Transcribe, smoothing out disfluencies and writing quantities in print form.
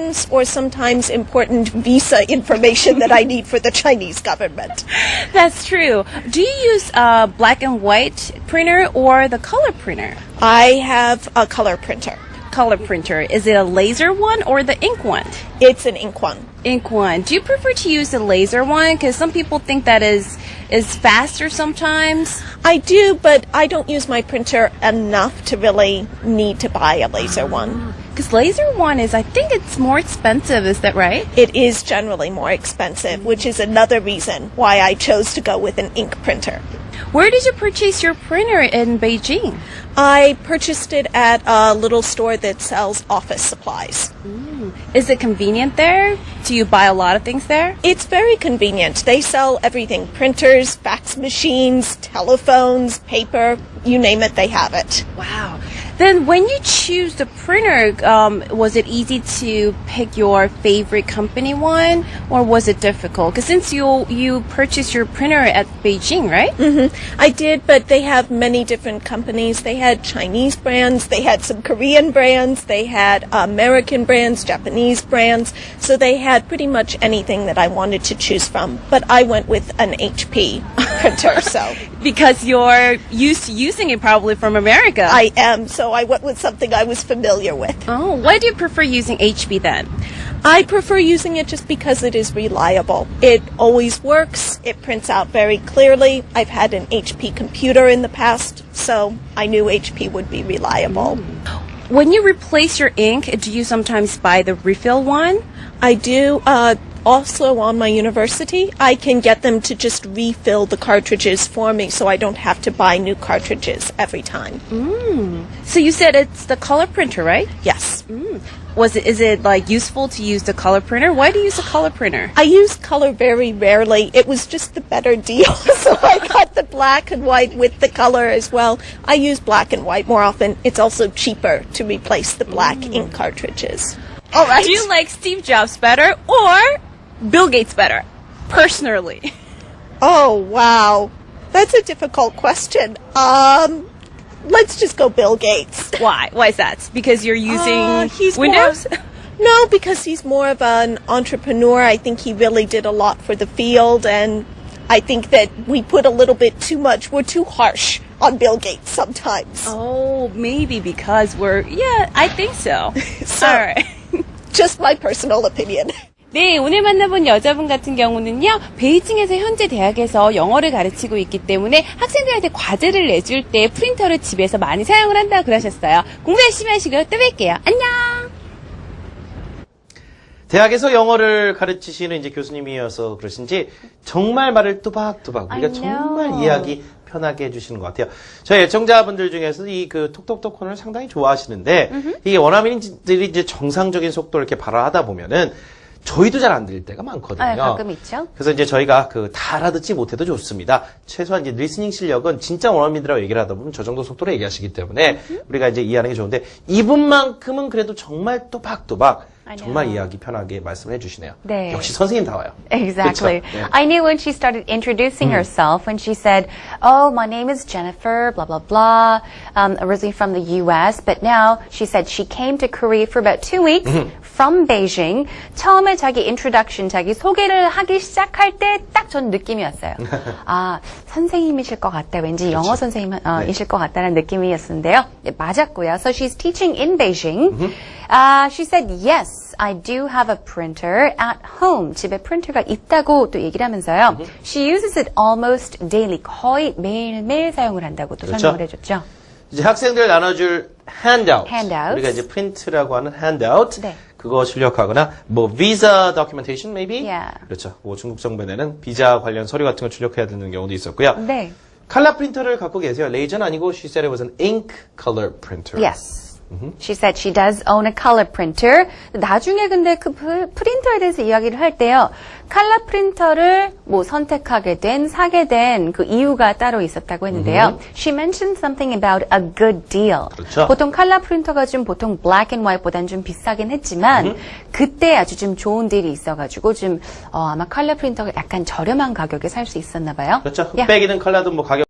remittance or sometimes important visa information that I need for the Chinese government. That's true. Do you use a black and white printer or the color printer? I have a color printer. Color printer. Is it a laser one or the ink one? It's an ink one. Ink one. Do you prefer to use the laser one? Because some people think that is faster sometimes. I do, but I don't use my printer enough to really need to buy a laser one. Because laser one is, I think it's more expensive. Is that right? It is generally more expensive, which is another reason why I chose to go with an ink printer. Where did you purchase your printer in Beijing? I purchased it at a little store that sells office supplies. Is it convenient there? Do you buy a lot of things there? It's very convenient. They sell everything: printers, fax machines, telephones, paper, you name it, they have it. Wow. Then when you choose the printer, was it easy to pick your favorite company one, or was it difficult? Because since you purchased your printer at Beijing, right? I did, but they have many different companies. They had Chinese brands, they had some Korean brands, they had American brands, Japanese brands, so they had pretty much anything that I wanted to choose from. But I went with an HP printer, so. Because you're used to using it probably from America. I am, so I went with something I was familiar with. Oh, why do you prefer using HP then? I prefer using it just because it is reliable. It always works. It prints out very clearly. I've had an HP computer in the past, so I knew HP would be reliable. When you replace your ink, do you sometimes buy the refill one? I do. Also on my university, I can get them to just refill the cartridges for me so I don't have to buy new cartridges every time. So you said it's the color printer, right? Yes. Is it like useful to use the color printer? Why do you use a color printer? I use color very rarely. It was just the better deal, so I got the black and white with the color as well. I use black and white more often. It's also cheaper to replace the black ink cartridges. All right. Do you like Steve Jobs better or Bill Gates better, personally? Oh, wow. That's a difficult question. Let's just go Bill Gates. Why? Why is that? Because you're using Windows? No, because he's more of an entrepreneur. I think he really did a lot for the field, and I think that we put a little bit too much. We're too harsh on Bill Gates sometimes. Oh, maybe because I think so. So, all right. Just my personal opinion. 네, 오늘 만나본 여자분 같은 경우는요, 베이징에서 현재 대학에서 영어를 가르치고 있기 때문에 학생들한테 과제를 내줄 때 프린터를 집에서 많이 사용을 한다고 그러셨어요. 공부 열심히 하시고요. 또 뵐게요. 안녕! 대학에서 영어를 가르치시는 이제 교수님이어서 그러신지 정말 말을 뚜박뚜박 우리가 정말 이해하기 편하게 해주시는 것 같아요. 저희 애청자분들 중에서 이 그 톡톡톡 코너를 상당히 좋아하시는데 이게 원어민들이 이제 정상적인 속도를 이렇게 발화하다 보면은 저희도 잘 안 들릴 때가 많거든요. 가끔 있죠. 그래서 이제 저희가 다 알아듣지 못해도 좋습니다. 최소한 이제 리스닝 실력은 진짜 원어민들하고 얘기를 하다 보면 저 정도 속도로 얘기하시기 때문에 우리가 이제 이해하는 게 좋은데 이분만큼은 그래도 정말 또박또박 정말 이해하기 편하게 말씀을 해주시네요. 네. 역시 선생님다워요. Exactly. 그렇죠? 네. I knew when she started introducing herself, when she said, "Oh, my name is Jennifer, blah blah blah, originally from the U.S., but now she said she came to Korea for about 2 weeks from Beijing." 처음에 자기 introduction, 자기 소개를 하기 시작할 때 딱 전 느낌이 왔어요. 아, 선생님이실 것 같다. 왠지 영어 선생님이실 것 같다는 느낌이었는데요. 네, 맞았고요. So she's teaching in Beijing. She said, yes, I do have a printer at home. 집에 프린터가 있다고 또 얘기를 하면서요. She uses it almost daily. 거의 매일매일 사용을 한다고 또 설명을 해줬죠. 이제 학생들 나눠줄 handout. 우리가 이제 프린트라고 하는 handout. 네. 그거 출력하거나 뭐 visa documentation maybe. Yeah. 그렇죠. 뭐 중국 정부에 내는 비자 관련 서류 같은 거 출력해야 되는 경우도 있었고요. 네. 칼라 프린터를 갖고 계세요. 레이저는 아니고 she said it was an ink color printer. Yes. She said she does own a color printer. 나중에 근데 그 프린터에 대해서 이야기를 할 때요. 컬러 프린터를 뭐 선택하게 된, 사게 된 그 이유가 따로 있었다고 했는데요. She mentioned something about a good deal. 그렇죠. 보통 컬러 프린터가 좀 보통 black and white보다는 좀 비싸긴 했지만 그때 아주 좀 좋은 딜이 있어가지고 좀 아마 컬러 프린터가 약간 저렴한 가격에 살 수 있었나 봐요. 그렇죠. 흑백이든 컬러든 뭐 가격